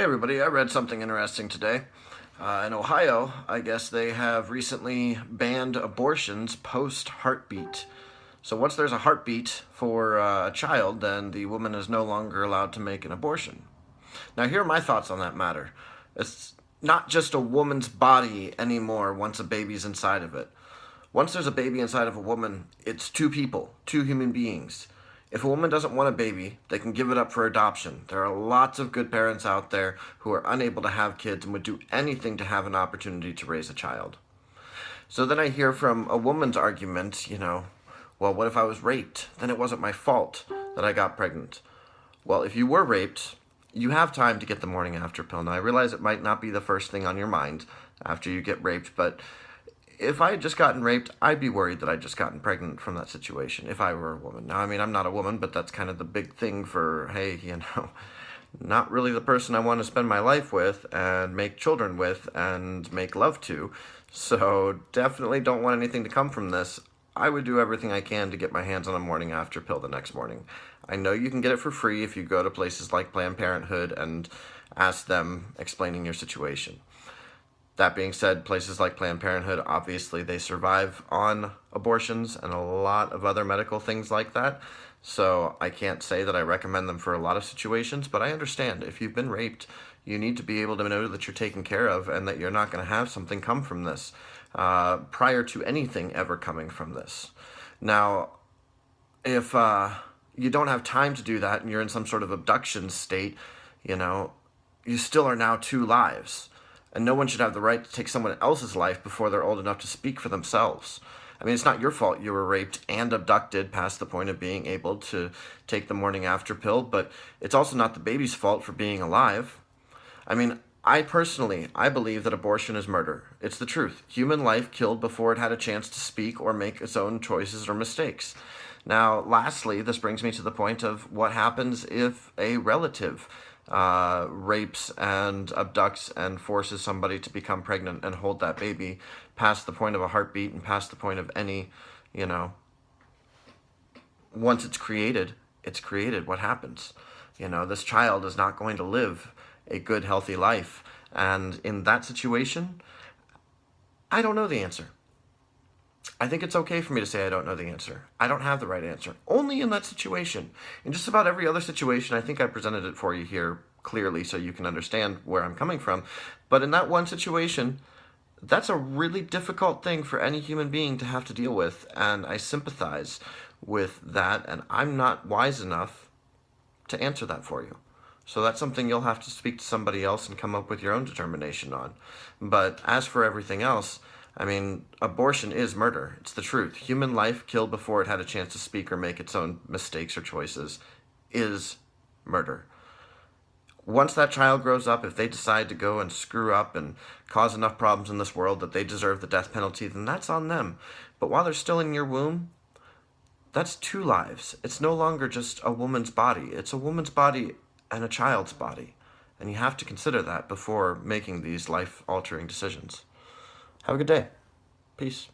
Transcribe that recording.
Hey everybody, I read something interesting today. In Ohio, I guess they have recently banned abortions post-heartbeat. So once there's a heartbeat for a child, then the woman is no longer allowed to make an abortion. Now here are my thoughts on that matter. It's not just a woman's body anymore once a baby's inside of it. Once there's a baby inside of a woman, it's two people, two human beings. If a woman doesn't want a baby, they can give it up for adoption. There are lots of good parents out there who are unable to have kids and would do anything to have an opportunity to raise a child. So then I hear from a woman's argument, well, what if I was raped? Then it wasn't my fault that I got pregnant. Well, if you were raped, you have time to get the morning after pill. Now, I realize it might not be the first thing on your mind after you get raped, but if I had just gotten raped, I'd be worried that I'd just gotten pregnant from that situation if I were a woman. Now, I mean, I'm not a woman, but that's kind of the big thing for, hey, not really the person I want to spend my life with and make children with and make love to. So definitely don't want anything to come from this. I would do everything I can to get my hands on a morning after pill the next morning. I know you can get it for free if you go to places like Planned Parenthood and ask them explaining your situation. That being said, places like Planned Parenthood, obviously they survive on abortions and a lot of other medical things like that. So I can't say that I recommend them for a lot of situations, but I understand if you've been raped, you need to be able to know that you're taken care of and that you're not going to have something come from this prior to anything ever coming from this. Now, if you don't have time to do that and you're in some sort of abduction state, you still are now two lives. And no one should have the right to take someone else's life before they're old enough to speak for themselves. I mean, it's not your fault you were raped and abducted past the point of being able to take the morning after pill, but it's also not the baby's fault for being alive. I mean, I believe that abortion is murder. It's the truth. Human life killed before it had a chance to speak or make its own choices or mistakes. Now, lastly, this brings me to the point of what happens if a relative rapes and abducts and forces somebody to become pregnant and hold that baby past the point of a heartbeat and past the point of any, once it's created, what happens? This child is not going to live a good, healthy life. And in that situation, I don't know the answer. I think it's okay for me to say I don't know the answer. I don't have the right answer. Only in that situation. In just about every other situation, I think I presented it for you here clearly so you can understand where I'm coming from. But in that one situation, that's a really difficult thing for any human being to have to deal with. And I sympathize with that, and I'm not wise enough to answer that for you. So that's something you'll have to speak to somebody else and come up with your own determination on. But as for everything else, I mean, abortion is murder. It's the truth. Human life killed before it had a chance to speak or make its own mistakes or choices is murder. Once that child grows up, if they decide to go and screw up and cause enough problems in this world that they deserve the death penalty, then that's on them. But while they're still in your womb, that's two lives. It's no longer just a woman's body. It's a woman's body and a child's body. And you have to consider that before making these life-altering decisions. Have a good day. Peace.